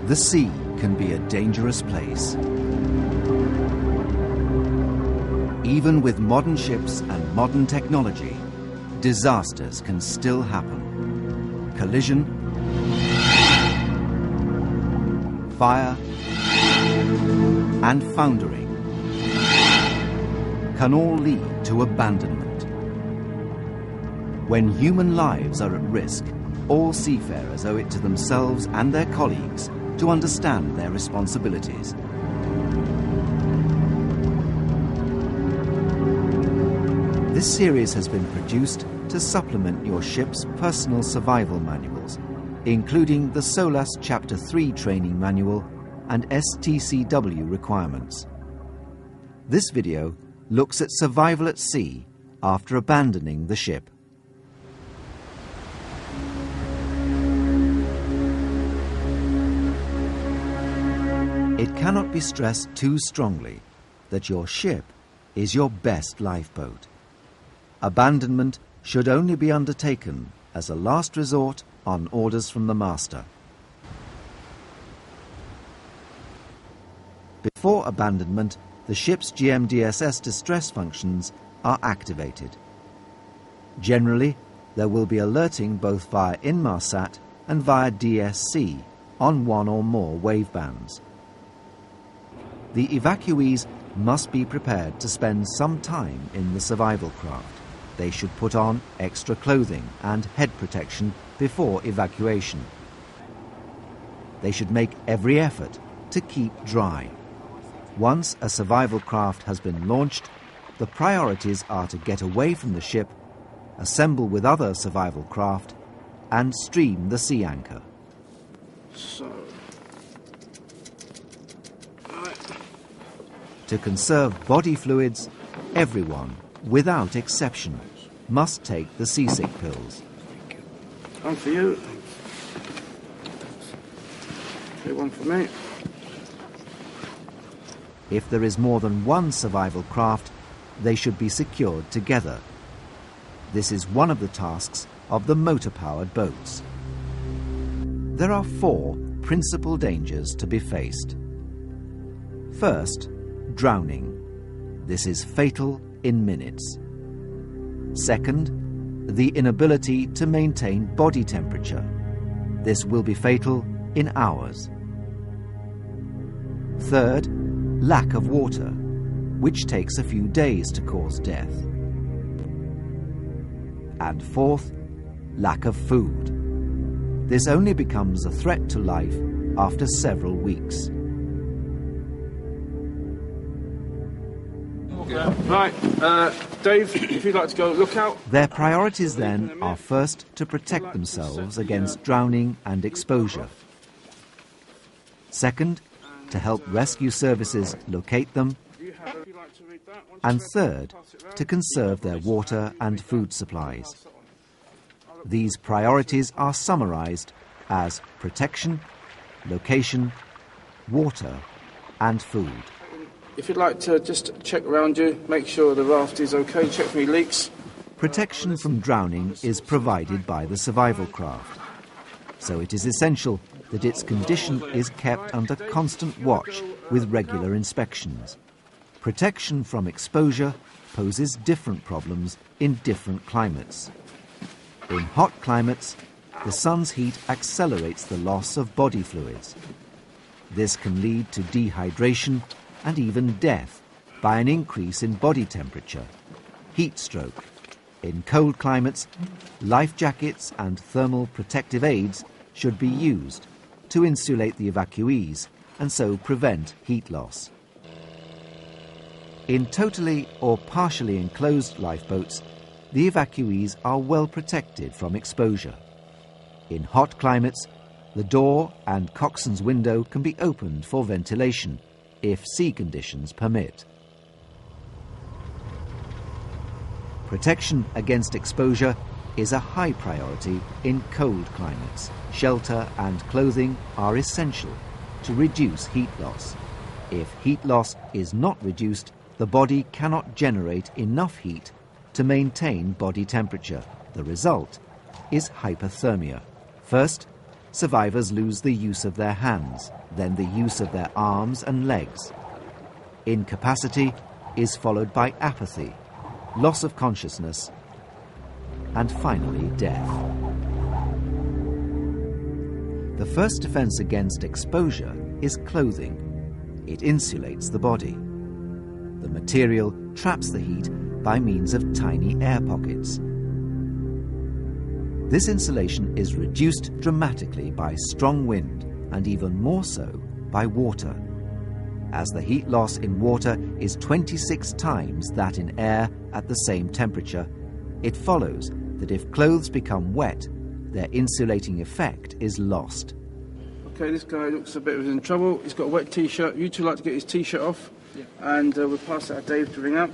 The sea can be a dangerous place. Even with modern ships and modern technology, disasters can still happen. Collision, fire, and foundering can all lead to abandonment. When human lives are at risk, all seafarers owe it to themselves and their colleagues to understand their responsibilities. This series has been produced to supplement your ship's personal survival manuals, including the SOLAS Chapter 3 training manual and STCW requirements. This video looks at survival at sea after abandoning the ship. It cannot be stressed too strongly that your ship is your best lifeboat. Abandonment should only be undertaken as a last resort on orders from the master. Before abandonment, the ship's GMDSS distress functions are activated. Generally, there will be alerting both via Inmarsat and via DSC on one or more wave bands. The evacuees must be prepared to spend some time in the survival craft. They should put on extra clothing and head protection before evacuation. They should make every effort to keep dry. Once a survival craft has been launched, the priorities are to get away from the ship, assemble with other survival craft, and stream the sea anchor. To conserve body fluids, everyone, without exception, must take the seasick pills. One for you. Okay, one for me. If there is more than one survival craft, they should be secured together. This is one of the tasks of the motor-powered boats. There are 4 principal dangers to be faced. First, drowning. This is fatal in minutes. Second, the inability to maintain body temperature. This will be fatal in hours. Third, lack of water, which takes a few days to cause death. And fourth, lack of food. This only becomes a threat to life after several weeks. Right, Dave, if you'd like to go, look out. Their priorities then are first to protect themselves against drowning and exposure. Second, to help rescue services locate them. And third, to conserve their water and food supplies. These priorities are summarized as protection, location, water, and food. If you'd like to just check around you, make sure the raft is okay, check for any leaks. Protection from drowning is provided by the survival craft, so it is essential that its condition is kept under constant watch with regular inspections. Protection from exposure poses different problems in different climates. In hot climates, the sun's heat accelerates the loss of body fluids. This can lead to dehydration and even death by an increase in body temperature, heat stroke. In cold climates, life jackets and thermal protective aids should be used to insulate the evacuees and so prevent heat loss. In totally or partially enclosed lifeboats, the evacuees are well protected from exposure. In hot climates, the door and coxswain's window can be opened for ventilation if sea conditions permit. Protection against exposure is a high priority in cold climates. Shelter and clothing are essential to reduce heat loss. If heat loss is not reduced, the body cannot generate enough heat to maintain body temperature. The result is hypothermia. First, survivors lose the use of their hands, then the use of their arms and legs. Incapacity is followed by apathy, loss of consciousness, and finally death. The first defense against exposure is clothing. It insulates the body. The material traps the heat by means of tiny air pockets. This insulation is reduced dramatically by strong wind and even more so by water. As the heat loss in water is 26 times that in air at the same temperature, it follows that if clothes become wet, their insulating effect is lost. Okay, this guy looks a bit in trouble. He's got a wet t-shirt. You two like to get his t-shirt off, and we'll pass that to Dave to wring out.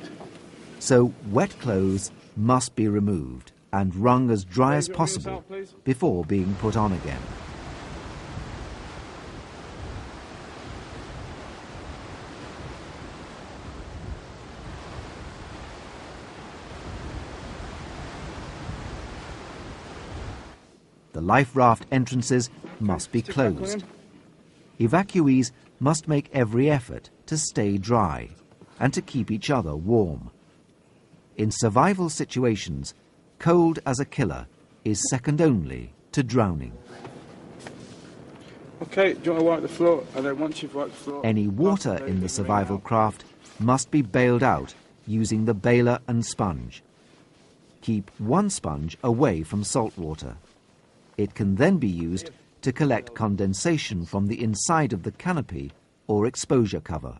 So wet clothes must be removed and wrung as dry as possible before being put on again. The life raft entrances must be closed. Evacuees must make every effort to stay dry and to keep each other warm. In survival situations, cold as a killer is second only to drowning. Okay, do you want to wipe the floor? And then once you've wiped the floor... Any water in the survival craft must be bailed out using the bailer and sponge. Keep one sponge away from salt water. It can then be used to collect condensation from the inside of the canopy or exposure cover.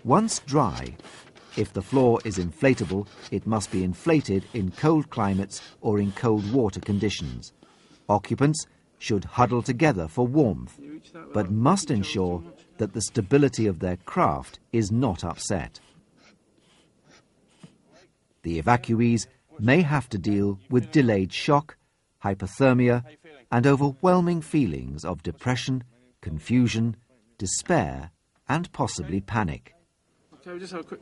Once dry, if the floor is inflatable, it must be inflated in cold climates or in cold water conditions. Occupants should huddle together for warmth, but must ensure that the stability of their craft is not upset. The evacuees may have to deal with delayed shock, hypothermia, and overwhelming feelings of depression, confusion, despair, and possibly panic.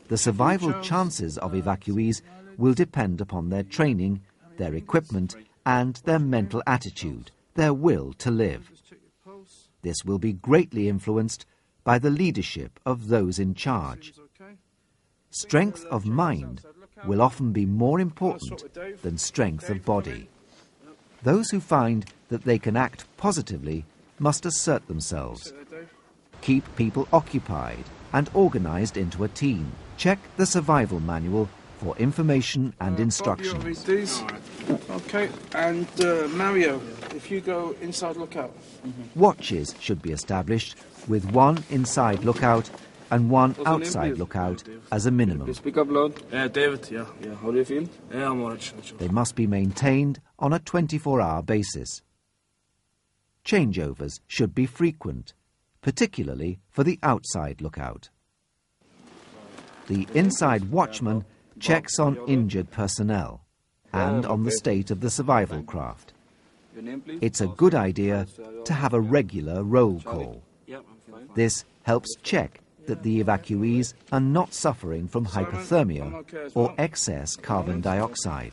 The survival chances of evacuees will depend upon their training, their equipment, and their mental attitude, their will to live. This will be greatly influenced by the leadership of those in charge. Strength of mind will often be more important than strength of body. Those who find that they can act positively must assert themselves. Keep people occupied and organized into a team. Check the survival manual for information and instructions. Okay, and Mario, if you go inside lookout. Watches should be established with one inside lookout and one outside lookout as a minimum. Speak up loud. David, yeah. How do you feel? Yeah, I'm alright. They must be maintained on a 24-hour basis. Changeovers should be frequent, particularly for the outside lookout. The inside watchman checks on injured personnel and on the state of the survival craft. It's a good idea to have a regular roll call. This helps check that the evacuees are not suffering from hypothermia or excess carbon dioxide.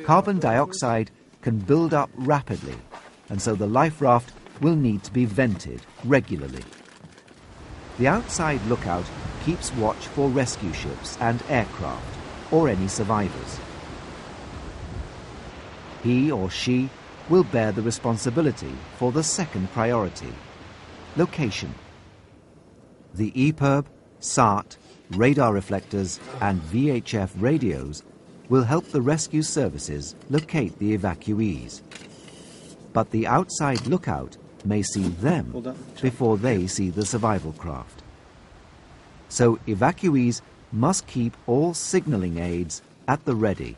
Carbon dioxide can build up rapidly, and so the life raft will need to be vented regularly. The outside lookout keeps watch for rescue ships and aircraft, or any survivors. He or she will bear the responsibility for the second priority, location. The EPIRB, SART, radar reflectors and VHF radios will help the rescue services locate the evacuees. But the outside lookout may see them before they see the survival craft. So evacuees must keep all signaling aids at the ready.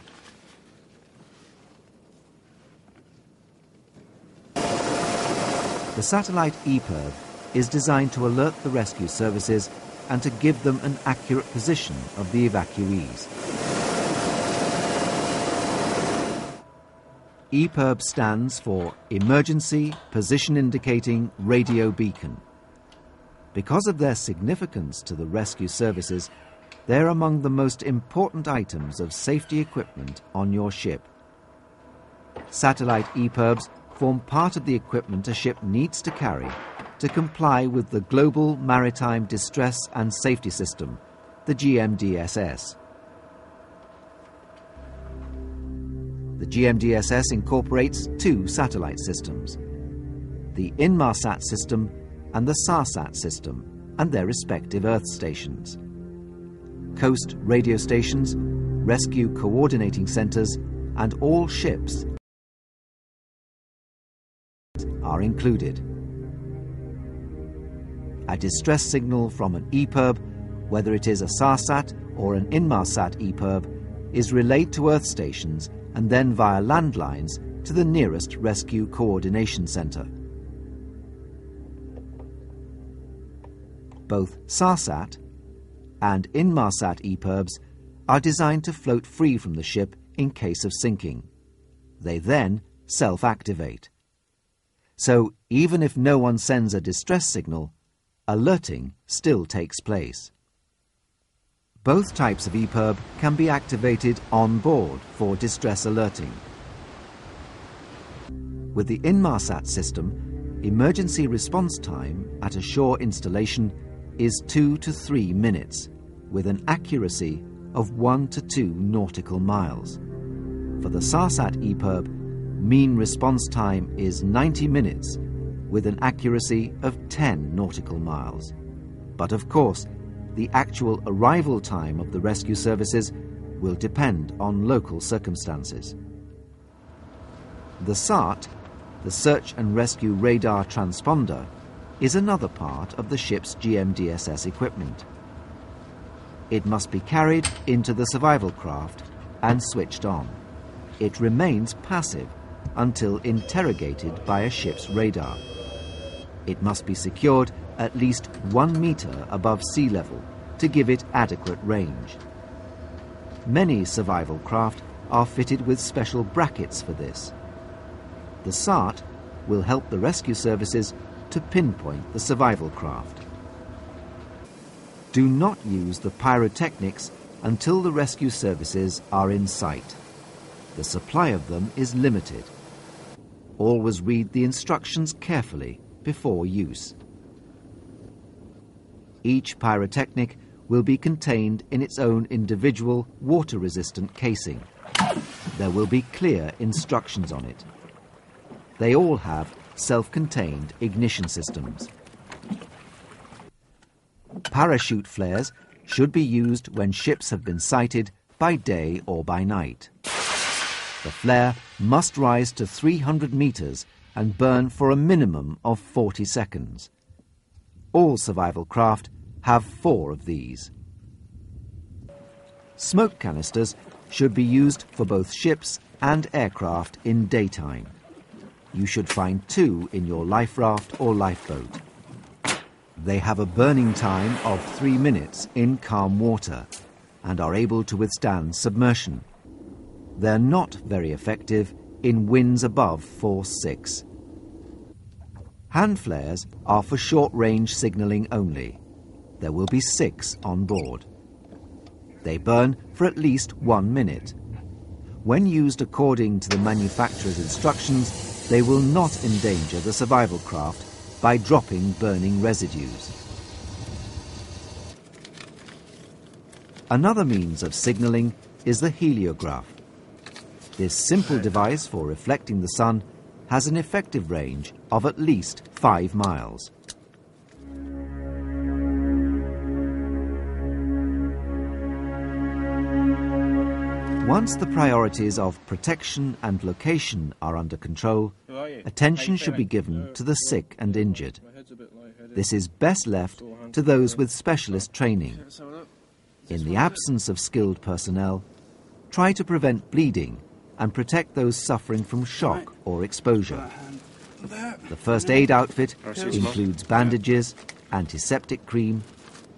The satellite EPIRB is designed to alert the rescue services and to give them an accurate position of the evacuees. EPIRB stands for Emergency Position Indicating Radio Beacon. Because of their significance to the rescue services, they're among the most important items of safety equipment on your ship. Satellite EPIRBs form part of the equipment a ship needs to carry to comply with the Global Maritime Distress and Safety System, the GMDSS. The GMDSS incorporates two satellite systems, the Inmarsat system and the SARSAT system, and their respective Earth stations. Coast radio stations, rescue coordinating centres, and all ships are included. A distress signal from an EPIRB, whether it is a SARSAT or an Inmarsat EPIRB, is relayed to Earth stations and then via landlines to the nearest rescue coordination centre. Both SARSAT and Inmarsat EPIRBs are designed to float free from the ship in case of sinking. They then self-activate. So even if no one sends a distress signal, alerting still takes place. Both types of EPIRB can be activated on board for distress alerting. With the Inmarsat system, emergency response time at a shore installation is 2 to 3 minutes, with an accuracy of 1 to 2 nautical miles. For the SARSAT EPIRB, mean response time is 90 minutes, with an accuracy of 10 nautical miles. But of course, the actual arrival time of the rescue services will depend on local circumstances. The SART, the Search and Rescue Radar Transponder, is another part of the ship's GMDSS equipment. It must be carried into the survival craft and switched on. It remains passive until interrogated by a ship's radar. It must be secured at least 1 metre above sea level to give it adequate range. Many survival craft are fitted with special brackets for this. The SART will help the rescue services to pinpoint the survival craft. Do not use the pyrotechnics until the rescue services are in sight. The supply of them is limited. Always read the instructions carefully before use. Each pyrotechnic will be contained in its own individual water-resistant casing. There will be clear instructions on it. They all have self-contained ignition systems. Parachute flares should be used when ships have been sighted by day or by night. The flare must rise to 300 metres and burn for a minimum of 40 seconds. All survival craft have 4 of these. Smoke canisters should be used for both ships and aircraft in daytime. You should find 2 in your life raft or lifeboat. They have a burning time of 3 minutes in calm water and are able to withstand submersion. They're not very effective in winds above force 6. Hand flares are for short-range signalling only. There will be 6 on board. They burn for at least 1 minute. When used according to the manufacturer's instructions, they will not endanger the survival craft by dropping burning residues. Another means of signalling is the heliograph. This simple device for reflecting the sun has an effective range of at least 5 miles. Once the priorities of protection and location are under control, attention should be given to the sick and injured. This is best left to those with specialist training. In the absence of skilled personnel, try to prevent bleeding and protect those suffering from shock or exposure. The first aid outfit includes bandages, antiseptic cream,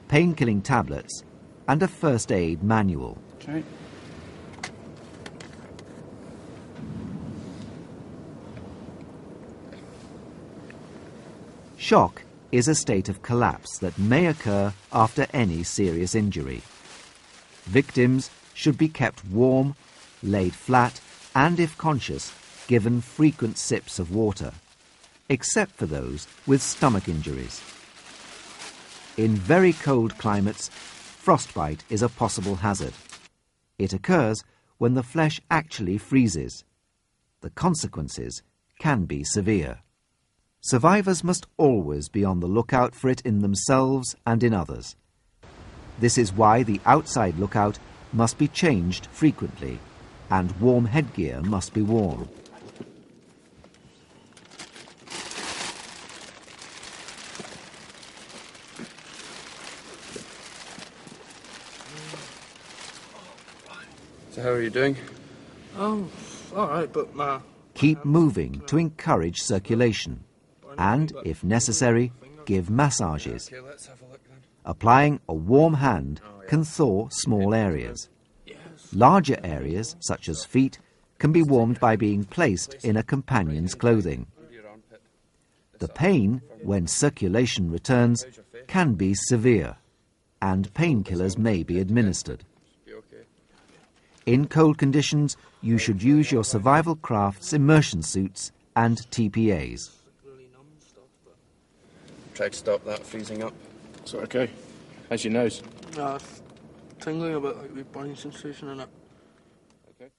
pain-killing tablets, and a first aid manual. Okay. Shock is a state of collapse that may occur after any serious injury. Victims should be kept warm, laid flat, and if conscious, given frequent sips of water, except for those with stomach injuries. In very cold climates, frostbite is a possible hazard. It occurs when the flesh actually freezes. The consequences can be severe. Survivors must always be on the lookout for it in themselves and in others. This is why the outside lookout must be changed frequently, and warm headgear must be worn. So how are you doing? All right, but Keep moving to encourage circulation, and, if necessary, give massages. Okay, let's have a look then. Applying a warm hand can thaw small areas. Larger areas, such as feet, can be warmed by being placed in a companion's clothing. The pain, when circulation returns, can be severe, and painkillers may be administered. In cold conditions, you should use your survival craft's immersion suits and TPAs. Try to stop that freezing up. Is that okay? How's your nose? Tingling a bit, like with burning sensation in it. Okay.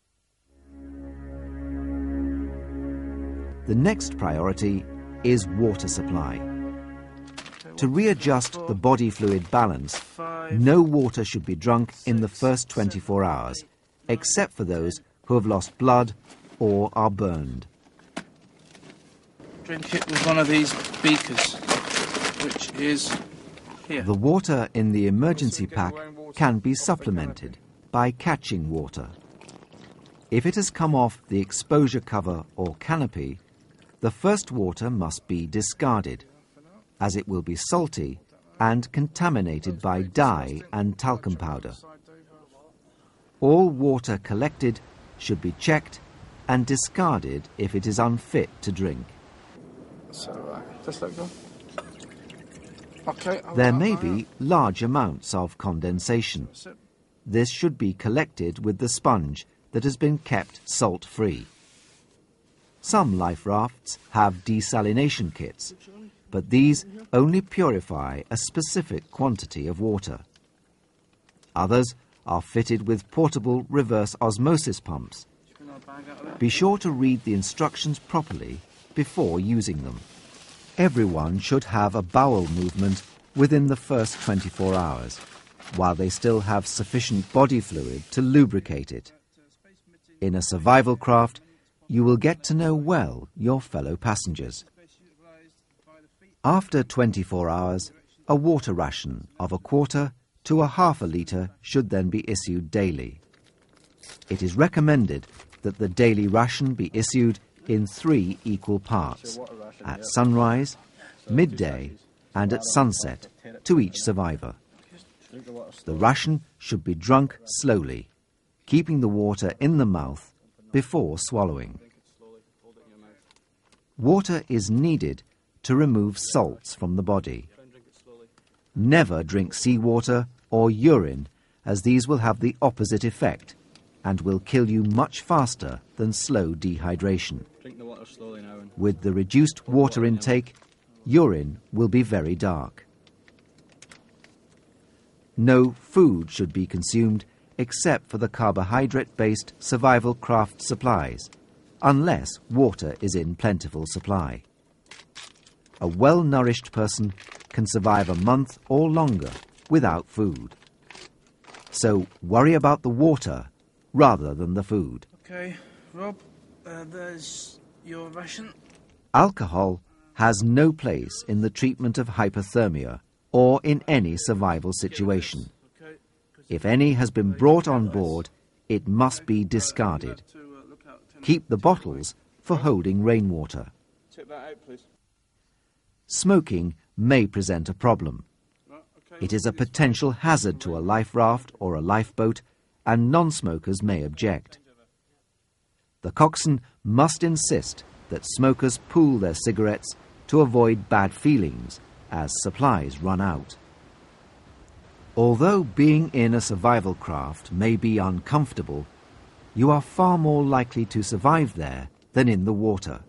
The next priority is water supply. To readjust the body fluid balance, no water should be drunk in the first 24 hours, except for those who have lost blood or are burned. Drink it with one of these beakers, which is here. The water in the emergency pack can be supplemented by catching water. If it has come off the exposure cover or canopy, the first water must be discarded, as it will be salty and contaminated by dye and talcum powder. All water collected should be checked and discarded if it is unfit to drink. So, just let go. Okay. There may be large amounts of condensation. This should be collected with the sponge that has been kept salt-free. Some life rafts have desalination kits, but these only purify a specific quantity of water. Others are fitted with portable reverse osmosis pumps. Be sure to read the instructions properly before using them. Everyone should have a bowel movement within the first 24 hours, while they still have sufficient body fluid to lubricate it. In a survival craft, you will get to know well your fellow passengers. After 24 hours, a water ration of 1/4 to 1/2 litre should then be issued daily. It is recommended that the daily ration be issued in 3 equal parts, at sunrise, midday and at sunset, to each survivor. The ration should be drunk slowly, keeping the water in the mouth before swallowing. Water is needed to remove salts from the body. Never drink seawater or urine, as these will have the opposite effect and will kill you much faster than slow dehydration. Drink the water slowly now. With the reduced water intake, urine will be very dark. No food should be consumed except for the carbohydrate-based survival craft supplies, unless water is in plentiful supply. A well-nourished person can survive a month or longer without food. So worry about the water rather than the food. Okay, Rob, there's your ration. Alcohol has no place in the treatment of hypothermia or in any survival situation. If any has been brought on board, it must be discarded. Keep the bottles for holding rainwater. Take that out, please. Smoking may present a problem. It is a potential hazard to a life raft or a lifeboat, and non-smokers may object. The coxswain must insist that smokers pool their cigarettes to avoid bad feelings as supplies run out. Although being in a survival craft may be uncomfortable, you are far more likely to survive there than in the water.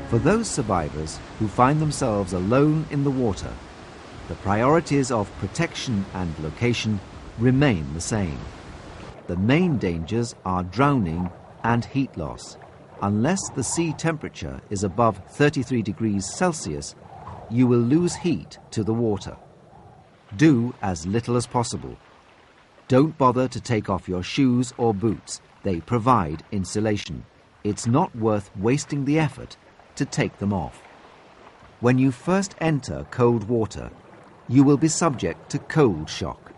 For those survivors who find themselves alone in the water, the priorities of protection and location remain the same. The main dangers are drowning and heat loss. Unless the sea temperature is above 33 degrees Celsius, you will lose heat to the water. Do as little as possible. Don't bother to take off your shoes or boots. They provide insulation. It's not worth wasting the effort to take them off. When you first enter cold water, you will be subject to cold shock.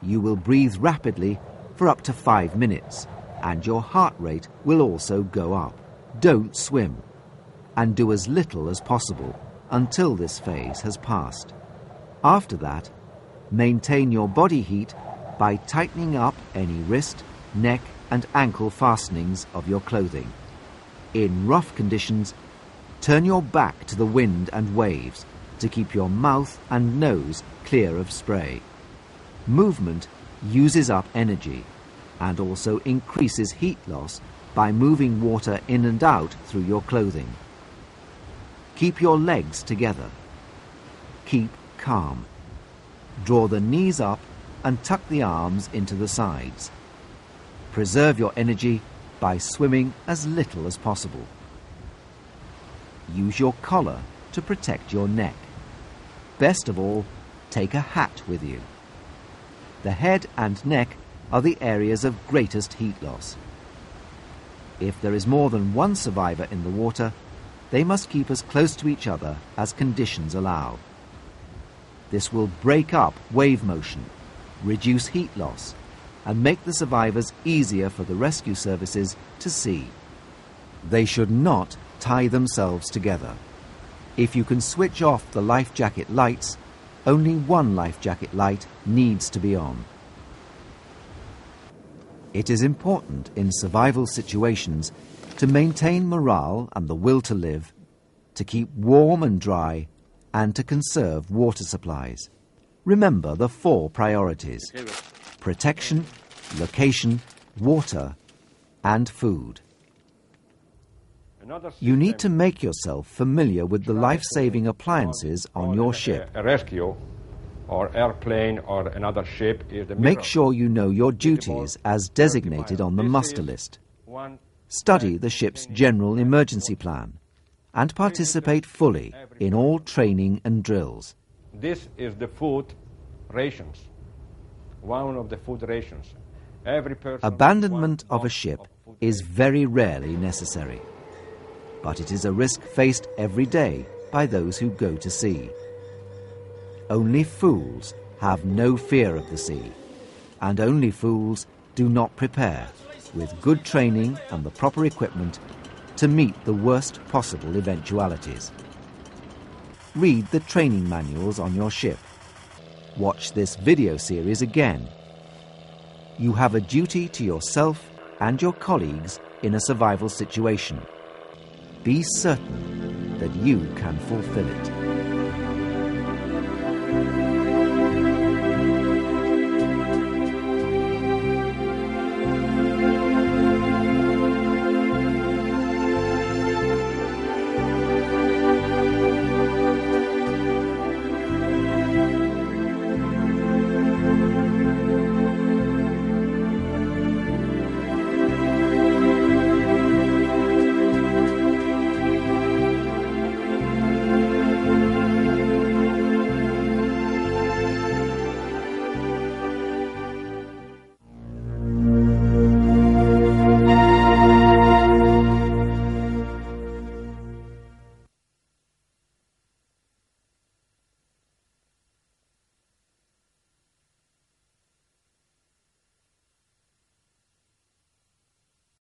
You will breathe rapidly for up to 5 minutes, and your heart rate will also go up. Don't swim, and do as little as possible until this phase has passed. After that, maintain your body heat by tightening up any wrist, neck, and ankle fastenings of your clothing. In rough conditions, turn your back to the wind and waves to keep your mouth and nose clear of spray. Movement uses up energy and also increases heat loss by moving water in and out through your clothing. Keep your legs together. Keep calm. Draw the knees up and tuck the arms into the sides. Preserve your energy by swimming as little as possible. Use your collar to protect your neck. Best of all, take a hat with you. The head and neck are the areas of greatest heat loss. If there is more than one survivor in the water, they must keep as close to each other as conditions allow. This will break up wave motion, reduce heat loss, and make the survivors easier for the rescue services to see. They should not tie themselves together. If you can switch off the life jacket lights, only one life jacket light needs to be on. It is important in survival situations to maintain morale and the will to live, to keep warm and dry, and to conserve water supplies. Remember the 4 priorities: protection, location, water, and food. You need to make yourself familiar with the life-saving appliances on your ship. A rescue or airplane or another ship is the Make sure you know your duties as designated on the muster list. Study the ship's general emergency plan and participate fully in all training and drills. This is the food rations. One of the food rations. Every person Abandonment of a ship is very rarely necessary, but it is a risk faced every day by those who go to sea. Only fools have no fear of the sea, and only fools do not prepare, with good training and the proper equipment, to meet the worst possible eventualities. Read the training manuals on your ship. Watch this video series again. You have a duty to yourself and your colleagues in a survival situation. Be certain that you can fulfill it.